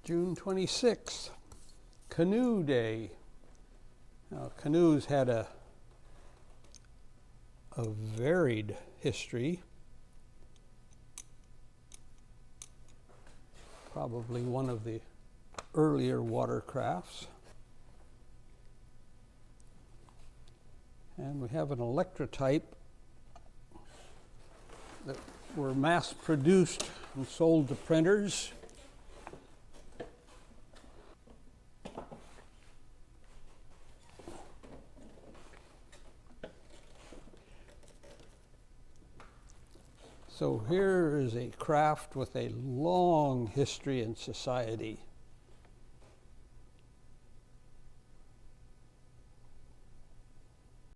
June 26th, Canoe Day. Now, canoes had a varied history. Probably one of the earlier watercrafts. And we have an electrotype that were mass produced and sold to printers. So here is a craft with a long history in society.